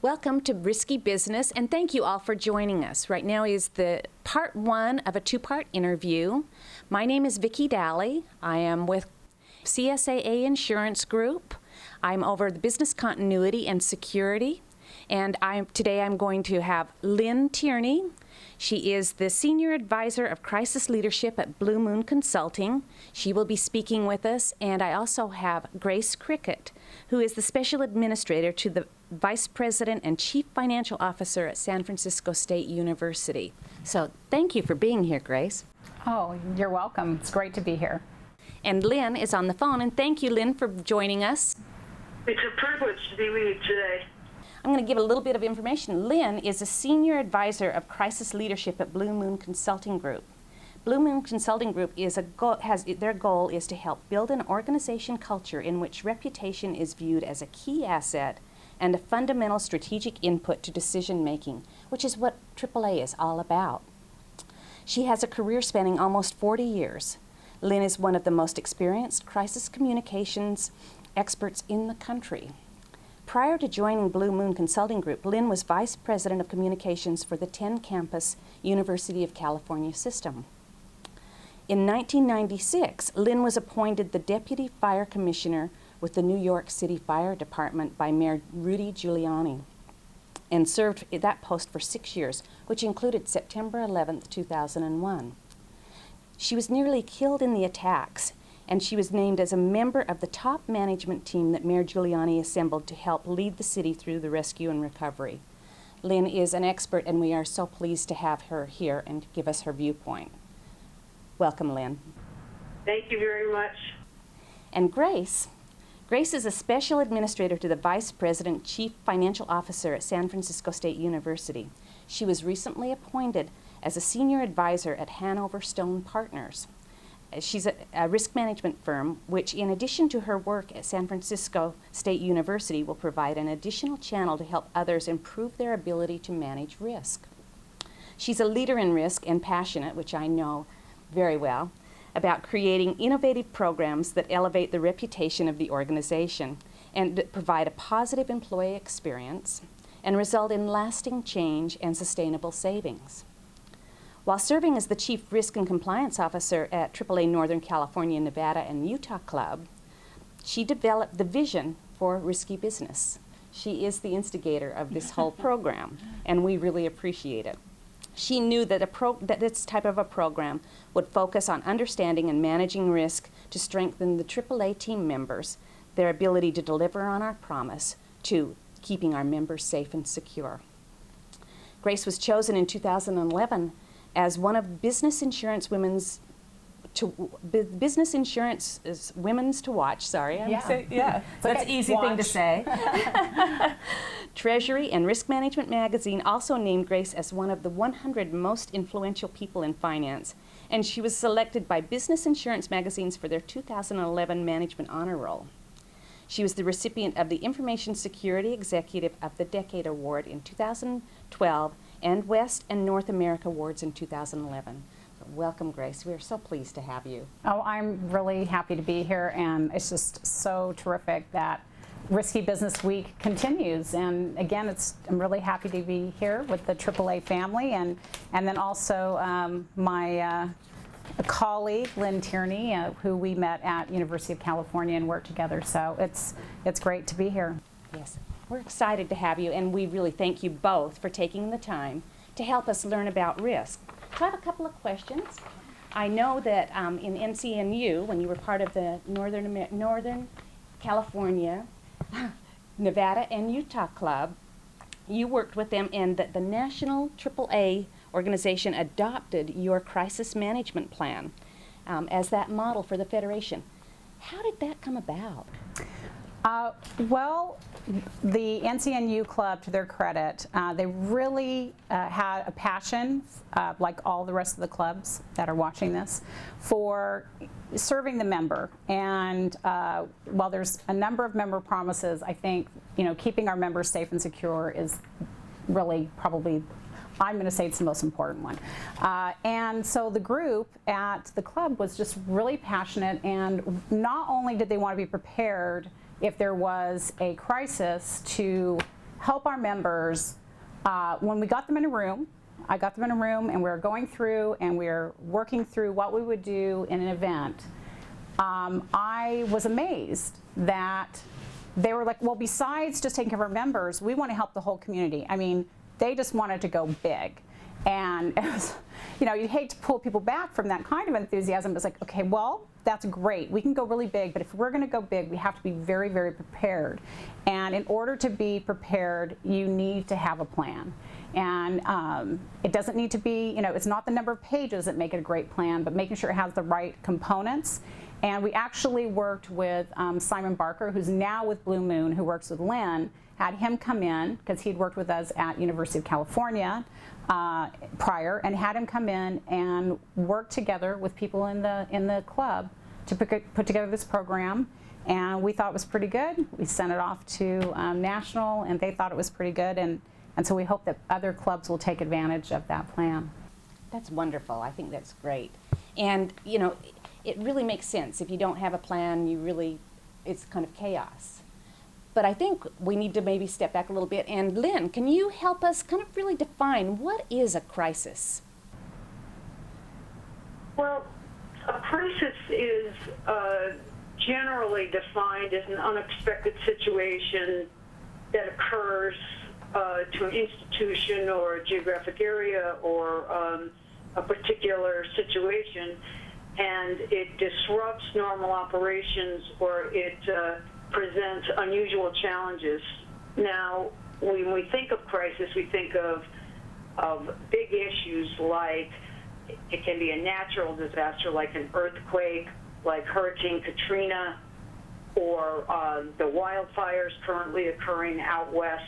Welcome to Risky Business, and thank you all for joining us. Right now is the part one of a two-part interview. My name is Vicki Daly. I am with CSAA Insurance Group. I'm over the business continuity and security, and today I'm going to have Lynn Tierney. She is the Senior Advisor of Crisis Leadership at Blue Moon Consulting. She will be speaking with us, and I also have Grace Cricket, who is the Special Administrator to the Vice President and Chief Financial Officer at San Francisco State University. So thank you for being here, Grace. Oh, you're welcome. It's great to be here. And Lynn is on the phone, and thank you, Lynn, for joining us. It's a privilege to be with you today. I'm going to give a little bit of information. Lynn is a Senior Advisor of Crisis Leadership at Blue Moon Consulting Group. Blue Moon Consulting Group their goal is to help build an organization culture in which reputation is viewed as a key asset and a fundamental strategic input to decision making, which is what AAA is all about. She has a career spanning almost 40 years. Lynn is one of the most experienced crisis communications experts in the country. Prior to joining Blue Moon Consulting Group, Lynn was Vice President of Communications for the 10-campus University of California system. In 1996, Lynn was appointed the Deputy Fire Commissioner with the New York City Fire Department by Mayor Rudy Giuliani and served in that post for 6 years, which included September 11, 2001. She was nearly killed in the attacks, and she was named as a member of the top management team that Mayor Giuliani assembled to help lead the city through the rescue and recovery. Lynn is an expert, and we are so pleased to have her here and give us her viewpoint. Welcome, Lynn. Thank you very much. And Grace is a Special Administrator to the Vice President, Chief Financial Officer at San Francisco State University. She was recently appointed as a Senior Advisor at Hanover Stone Partners. She's a risk management firm, which in addition to her work at San Francisco State University will provide an additional channel to help others improve their ability to manage risk. She's a leader in risk and passionate, which I know very well, about creating innovative programs that elevate the reputation of the organization and provide a positive employee experience and result in lasting change and sustainable savings. While serving as the Chief Risk and Compliance Officer at AAA Northern California, Nevada, and Utah Club, she developed the vision for Risky Business. She is the instigator of this whole program, and we really appreciate it. She knew that this type of a program would focus on understanding and managing risk to strengthen the AAA team members, their ability to deliver on our promise to keeping our members safe and secure. Grace was chosen in 2011 as one of Business Insurance Women's to Watch. Sorry, Yeah. That's an easy thing to say. Treasury and Risk Management magazine also named Grace as one of the 100 most influential people in finance, and she was selected by Business Insurance magazines for their 2011 Management Honor Roll. She was the recipient of the Information Security Executive of the Decade Award in 2012 and West and North America Awards in 2011. Welcome, Grace. We are so pleased to have you. Oh, I'm really happy to be here, and it's just so terrific that Risky Business Week continues. And again, I'm really happy to be here with the AAA family, and then also my colleague, Lynn Tierney, who we met at University of California and worked together. So it's great to be here. Yes, we're excited to have you, and we really thank you both for taking the time to help us learn about risk. So I have a couple of questions. I know that in NCNU, when you were part of the Northern California, Nevada, and Utah Club, you worked with them, and that the National AAA organization adopted your crisis management plan as that model for the Federation. How did that come about? Well, the NCNU Club, to their credit, they really had a passion, like all the rest of the clubs that are watching this, for serving the member. And while there's a number of member promises, I think keeping our members safe and secure is really probably, I'm going to say it's the most important one. And so the group at the club was just really passionate, and not only did they want to be prepared if there was a crisis to help our members when we got them in a room. I got them in a room and we were going through and we were working through what we would do in an event. I was amazed that they were like, well, besides just taking care of our members, we want to help the whole community. I mean, they just wanted to go big. And it was, you know, you'd hate to pull people back from that kind of enthusiasm, but it's like, okay, well, that's great. We can go really big, but if we're going to go big, we have to be very, very prepared. And in order to be prepared, you need to have a plan. And it doesn't need to be, you know, it's not the number of pages that make it a great plan, but making sure it has the right components. And we actually worked with Simon Barker, who's now with Blue Moon, who works with Lynn, had him come in, because he'd worked with us at University of California prior, and had him come in and work together with people in the club to put together this program. And we thought it was pretty good. We sent it off to National, and they thought it was pretty good. And so we hope that other clubs will take advantage of that plan. That's wonderful. I think that's great. And, you know, it really makes sense. If you don't have a plan, it's kind of chaos. But I think we need to maybe step back a little bit. And Lynn, can you help us kind of really define what is a crisis? Well, a crisis is generally defined as an unexpected situation that occurs to an institution or a geographic area or a particular situation, and it disrupts normal operations or it presents unusual challenges. Now, when we think of crisis, we think of big issues like it can be a natural disaster like an earthquake, like Hurricane Katrina, or the wildfires currently occurring out west.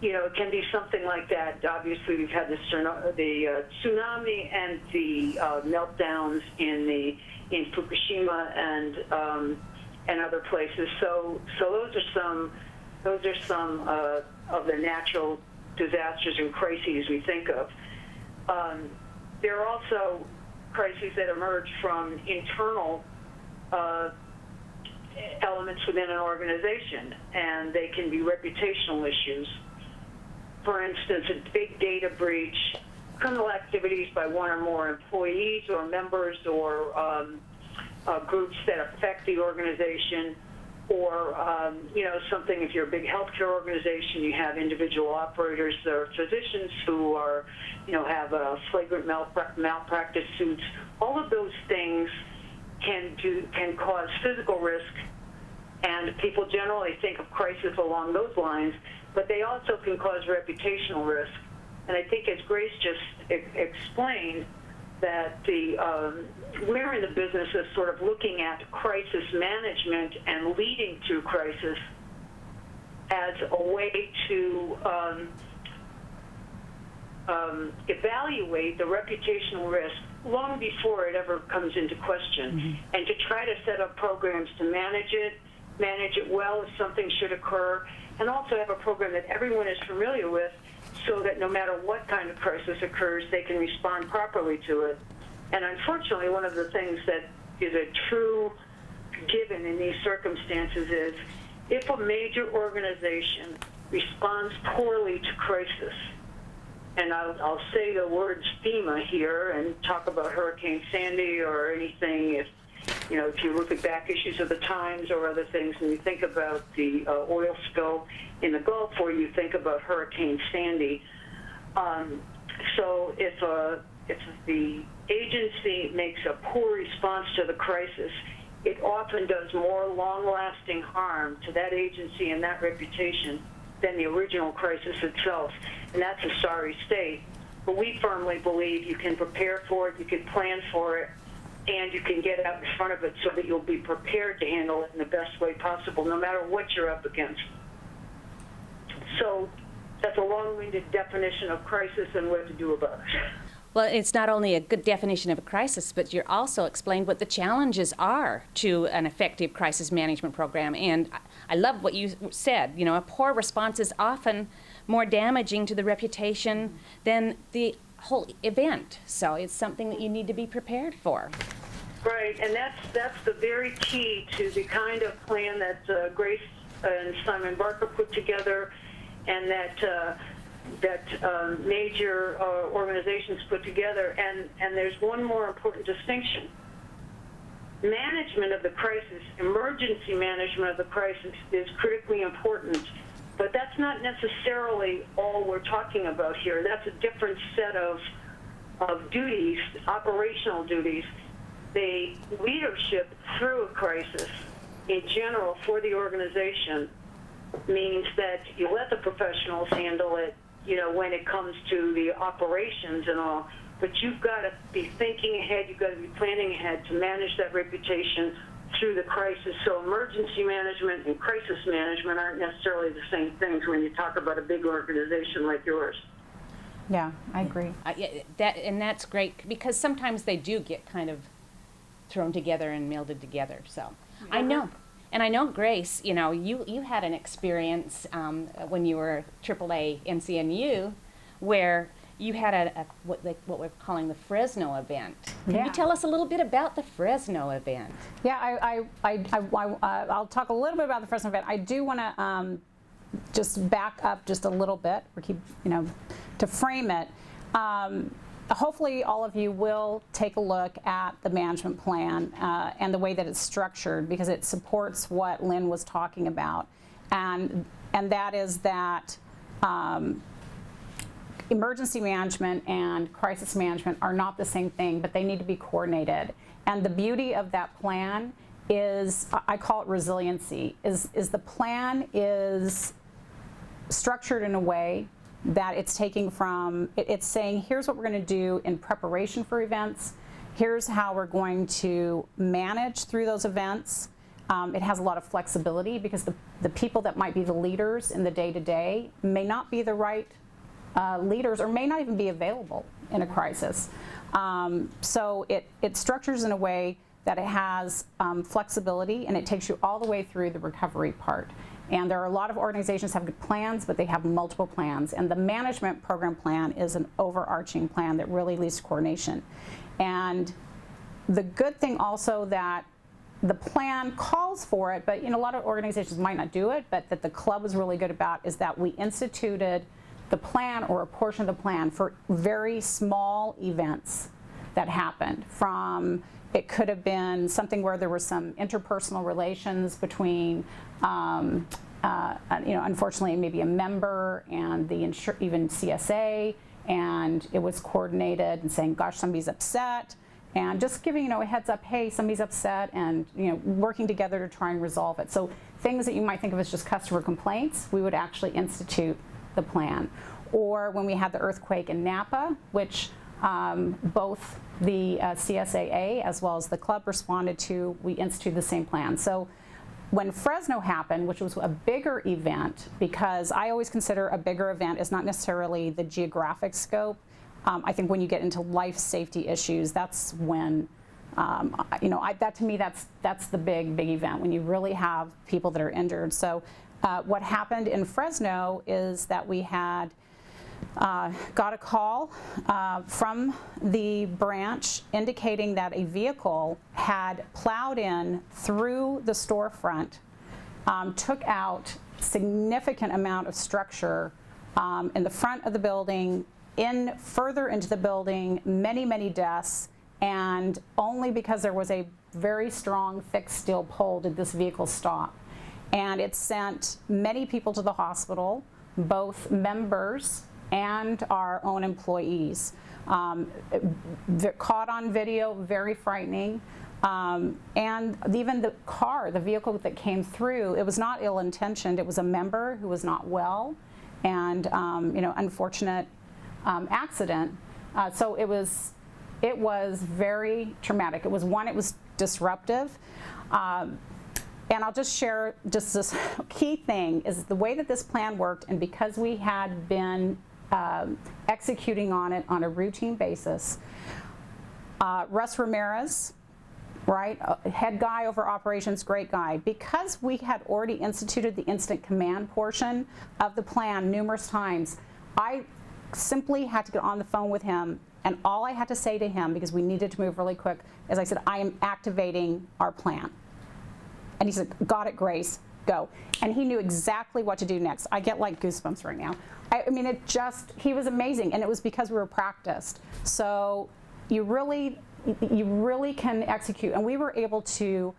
You know, it can be something like that. Obviously, we've had the tsunami and the meltdowns in Fukushima and other places. So those are some of the natural disasters and crises we think of. There are also crises that emerge from internal elements within an organization, and they can be reputational issues. For instance, a big data breach, criminal activities by one or more employees or members or groups that affect the organization, or you know, something, if you're a big healthcare organization, you have individual operators or physicians who are, you know, have flagrant malpractice suits. All of those things can cause physical risk, and people generally think of crisis along those lines, but they also can cause reputational risk. And I think, as Grace just explained, that we're in the business of sort of looking at crisis management and leading through crisis as a way to evaluate the reputational risk long before it ever comes into question, and to try to set up programs to manage it well if something should occur, and also have a program that everyone is familiar with, so that no matter what kind of crisis occurs, they can respond properly to it. And unfortunately, one of the things that is a true given in these circumstances is if a major organization responds poorly to crisis, and I'll say the words FEMA here and talk about Hurricane Sandy or anything, if you look at back issues of the Times or other things, and you think about the oil spill in the Gulf, or you think about Hurricane Sandy. So if the agency makes a poor response to the crisis, it often does more long-lasting harm to that agency and that reputation than the original crisis itself. And that's a sorry state. But we firmly believe you can prepare for it, you can plan for it, and you can get out in front of it so that you'll be prepared to handle it in the best way possible, no matter what you're up against. So that's a long-winded definition of crisis and what to do about it. Well, it's not only a good definition of a crisis, but you're also explained what the challenges are to an effective crisis management program. And I love what you said. You know, a poor response is often more damaging to the reputation than the whole event. So it's something that you need to be prepared for. Right, and that's the very key to the kind of plan that Grace and Simon Barker put together, and that major organizations put together. And there's one more important distinction. Management of the crisis, emergency management of the crisis, is critically important, but that's not necessarily all we're talking about here. That's a different set of duties, operational duties. The leadership through a crisis in general for the organization means that you let the professionals handle it, when it comes to the operations and all, but you've got to be thinking ahead, you've got to be planning ahead to manage that reputation through the crisis. So emergency management and crisis management aren't necessarily the same things when you talk about a big organization like yours. Yeah, I agree. That's great, because sometimes they do get kind of thrown together and melded together. So I know. And I know, Grace, you had an experience when you were AAA NCNU where you had what we're calling the Fresno event. Can you tell us a little bit about the Fresno event? Yeah, I'll talk a little bit about the Fresno event. I do want to just back up just a little bit, or to frame it. Hopefully all of you will take a look at the management plan and the way that it's structured, because it supports what Lynn was talking about. And that is that emergency management and crisis management are not the same thing, but they need to be coordinated. And the beauty of that plan is, I call it resiliency, is the plan is structured in a way that it's taking from, it's saying, here's what we're going to do in preparation for events. Here's how we're going to manage through those events. It has a lot of flexibility, because the people that might be the leaders in the day-to-day may not be the right leaders, or may not even be available in a crisis. So it structures in a way that it has flexibility, and it takes you all the way through the recovery part. And there are a lot of organizations that have good plans, but they have multiple plans. And the management program plan is an overarching plan that really leads to coordination. And the good thing also that the plan calls for it, but a lot of organizations might not do it, but that the club was really good about, is that we instituted the plan, or a portion of the plan, for very small events that happened. From, it could have been something where there was some interpersonal relations between, unfortunately, maybe a member and the even CSA, and it was coordinated and saying, gosh, somebody's upset, and just giving a heads up, hey, somebody's upset, and working together to try and resolve it. So things that you might think of as just customer complaints, we would actually institute the plan. Or when we had the earthquake in Napa, which both the CSAA as well as the club responded to, we instituted the same plan. So when Fresno happened, which was a bigger event, because I always consider a bigger event is not necessarily the geographic scope. I think when you get into life safety issues, that's when, that to me, that's the big event, when you really have people that are injured. So what happened in Fresno is that we had got a call from the branch indicating that a vehicle had plowed in through the storefront, took out significant amount of structure in the front of the building, further into the building, many desks, and only because there was a very strong fixed steel pole did this vehicle stop. And it sent many people to the hospital, both members and our own employees. Caught on video, very frightening. And even the vehicle that came through, it was not ill-intentioned. It was a member who was not well, and unfortunate accident. So it was very traumatic. It was disruptive. And I'll just share just this key thing is the way that this plan worked, and because we had been executing on it on a routine basis. Russ Ramirez, right, head guy over operations, great guy. Because we had already instituted the incident command portion of the plan numerous times, I simply had to get on the phone with him, and all I had to say to him, because we needed to move really quick, is I said, I am activating our plan. And he said, got it, Grace. go. And he knew exactly what to do next. I get like goosebumps right now. I mean, he was amazing, and it was because we were practiced. So you really can execute. And we were able to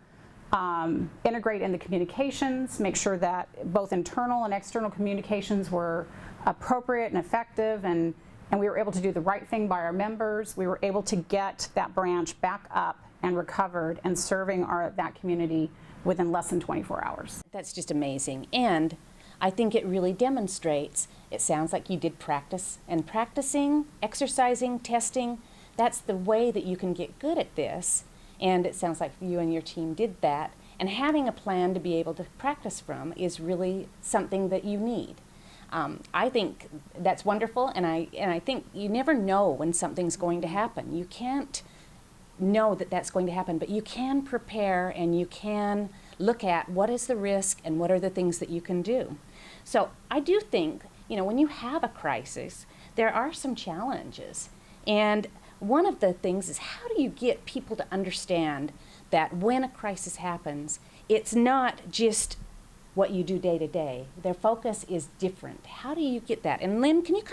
integrate in the communications, make sure that both internal and external communications were appropriate and effective, and we were able to do the right thing by our members. We were able to get that branch back up and recovered and serving that community within less than 24 hours. That's just amazing. And I think it really demonstrates, it sounds like you did practice, and practicing, exercising, testing, that's the way that you can get good at this. And it sounds like you and your team did that. And having a plan to be able to practice from is really something that you need. I think that's wonderful, and I think you never know when something's going to happen. You can't know that that's going to happen, but you can prepare and you can look at what is the risk and what are the things that you can do. So I do think, when you have a crisis, there are some challenges. And one of the things is, how do you get people to understand that when a crisis happens, it's not just what you do day to day. Their focus is different. How do you get that? And Lynn, can you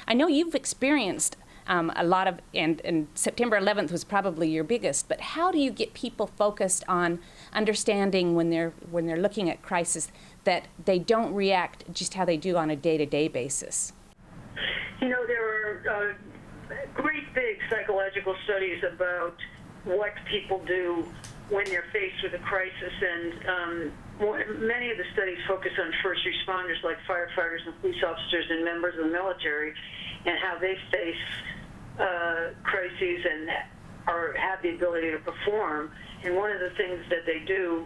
I know you've experienced a lot of, and September 11th was probably your biggest, but how do you get people focused on understanding when they're looking at crisis that they don't react just how they do on a day-to-day basis? There are great big psychological studies about what people do when they're faced with a crisis, and many of the studies focus on first responders like firefighters and police officers and members of the military, and how they face crises and have the ability to perform. And one of the things that they do,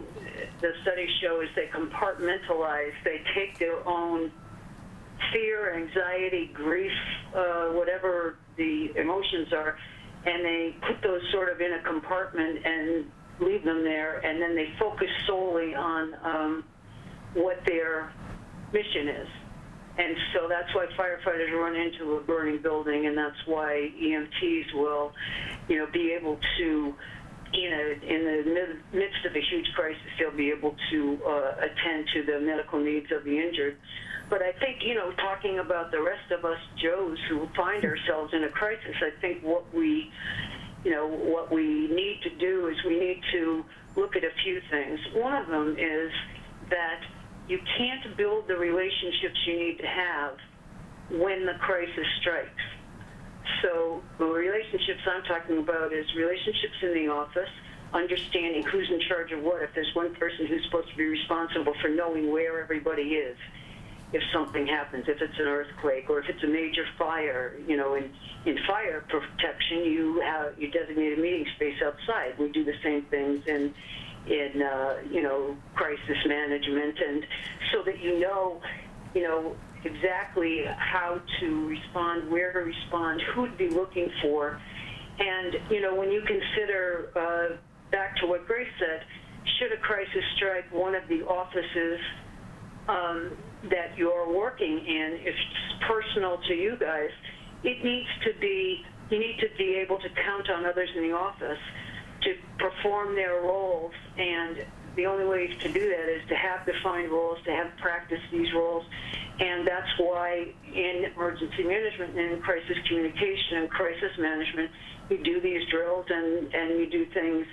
the studies show, is they compartmentalize. They take their own fear, anxiety, grief, whatever the emotions are, and they put those sort of in a compartment and leave them there, and then they focus solely on what their mission is. And so that's why firefighters run into a burning building, and that's why EMTs will, be able to, in the midst of a huge crisis, they'll be able to attend to the medical needs of the injured. But I think, talking about the rest of us Joes who find ourselves in a crisis, I think what we need to do is we need to look at a few things. One of them is that you can't build the relationships you need to have when the crisis strikes. So the relationships I'm talking about is relationships in the office, understanding who's in charge of what. If there's one person who's supposed to be responsible for knowing where everybody is, if something happens, if it's an earthquake or if it's a major fire, in fire protection, you designate a meeting space outside. We do the same things in crisis management, and so that you know exactly how to respond, where to respond, who to be looking for. And, when you consider, back to what Grace said, should a crisis strike one of the offices that you're working in, if it's personal to you guys, you need to be able to count on others in the office to perform their roles, and the only way to do that is to have defined roles, to have practiced these roles, and that's why in emergency management and in crisis communication and crisis management, you do these drills and you do things,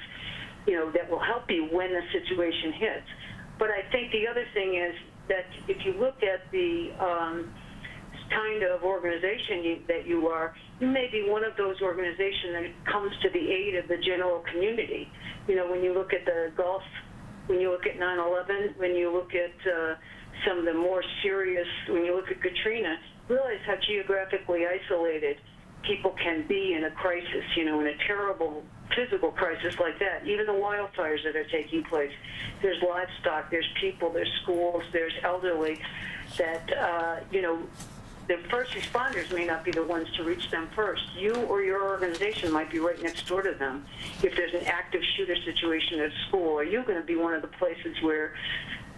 that will help you when the situation hits. But I think the other thing is that if you look at the kind of organization that you are, you may be one of those organizations that comes to the aid of the general community. When you look at the Gulf, when you look at 9/11, when you look at some of the more serious, when you look at Katrina, realize how geographically isolated people can be in a crisis, in a terrible physical crisis like that. Even the wildfires that are taking place, there's livestock, there's people, there's schools, there's elderly that, the first responders may not be the ones to reach them first. You or your organization might be right next door to them. If there's an active shooter situation at school, are you going to be one of the places where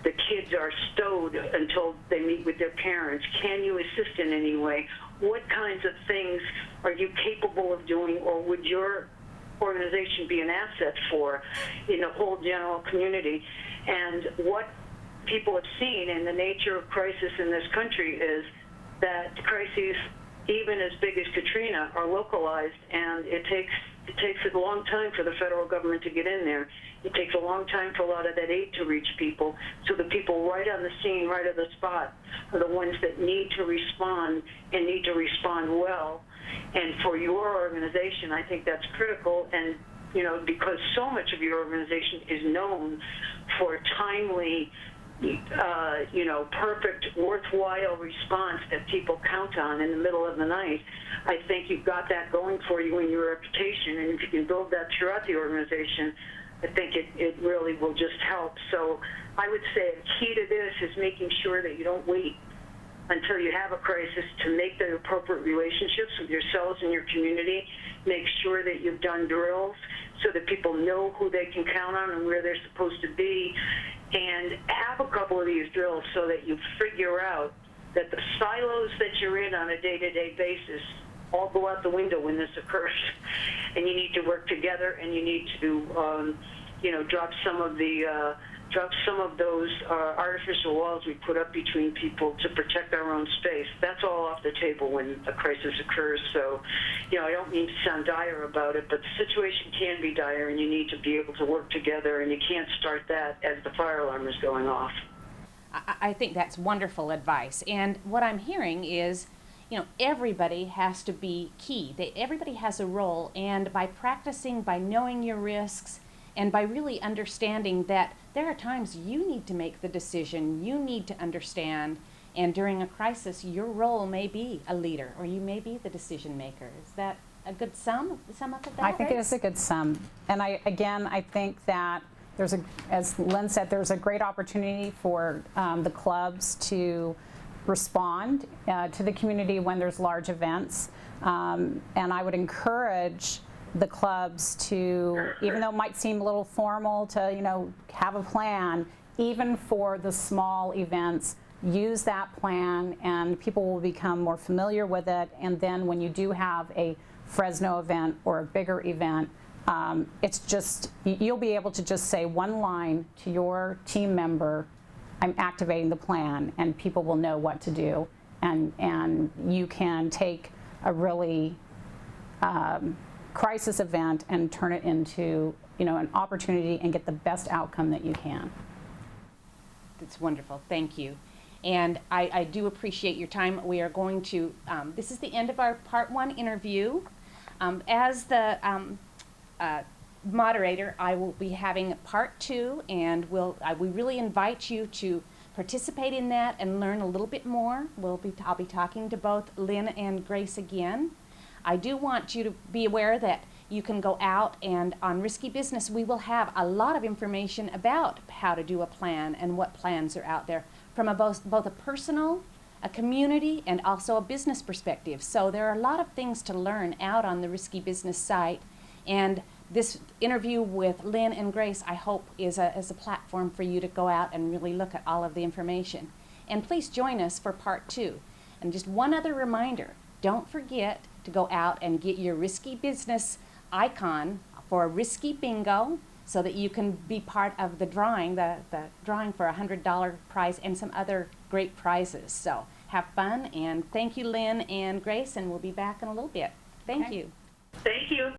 the kids are stowed until they meet with their parents? Can you assist in any way? What kinds of things are you capable of doing, or would your organization be an asset for in the whole general community? And what people have seen in the nature of crisis in this country is that crises, even as big as Katrina, are localized, and it takes a long time for the federal government to get in there. It takes a long time for a lot of that aid to reach people. So the people right on the scene, right on the spot, are the ones that need to respond and need to respond well. And for your organization, I think that's critical. And because so much of your organization is known for timely, perfect, worthwhile response that people count on in the middle of the night, I think you've got that going for you in your reputation. And if you can build that throughout the organization, I think it really will just help. So I would say a key to this is making sure that you don't wait until you have a crisis to make the appropriate relationships with yourselves and your community. Make sure that you've done drills so that people know who they can count on and where they're supposed to be. And have a couple of these drills so that you figure out that the silos that you're in on a day-to-day basis all go out the window when this occurs. And you need to work together, and you need to, drop some of those artificial walls we put up between people to protect our own space. That's all off the table when a crisis occurs. So, I don't mean to sound dire about it, but the situation can be dire, and you need to be able to work together, and you can't start that as the fire alarm is going off. I think that's wonderful advice. And what I'm hearing is, everybody has to be key. Everybody has a role, and by practicing, by knowing your risks, and by really understanding that there are times you need to make the decision, you need to understand, and during a crisis, your role may be a leader, or you may be the decision maker. Is that a good sum up of that? I think it is a good sum. And I think that as Lynn said, there's a great opportunity for the clubs to respond to the community when there's large events. And I would encourage the clubs to, even though it might seem a little formal to, have a plan, even for the small events, use that plan and people will become more familiar with it. And then when you do have a Fresno event or a bigger event, it's just, you'll be able to just say one line to your team member, I'm activating the plan, and people will know what to do. And you can take a really crisis event and turn it into, an opportunity and get the best outcome that you can. That's wonderful. Thank you. And I do appreciate your time. We are going to, this is the end of our part 1 interview. As the moderator, I will be having part 2, and we really invite you to participate in that and learn a little bit more. I'll be talking to both Lynn and Grace again. I do want you to be aware that you can go out, and on Risky Business we will have a lot of information about how to do a plan and what plans are out there from both a personal, a community, and also a business perspective. So there are a lot of things to learn out on the Risky Business site, and this interview with Lynn and Grace, I hope, is a platform for you to go out and really look at all of the information. And please join us for part 2. And just one other reminder, don't forget to go out and get your Risky Business icon for a Risky Bingo so that you can be part of the drawing, the drawing for a $100 prize and some other great prizes. So have fun, and thank you, Lynn and Grace, and we'll be back in a little bit. Thank you. Thank you.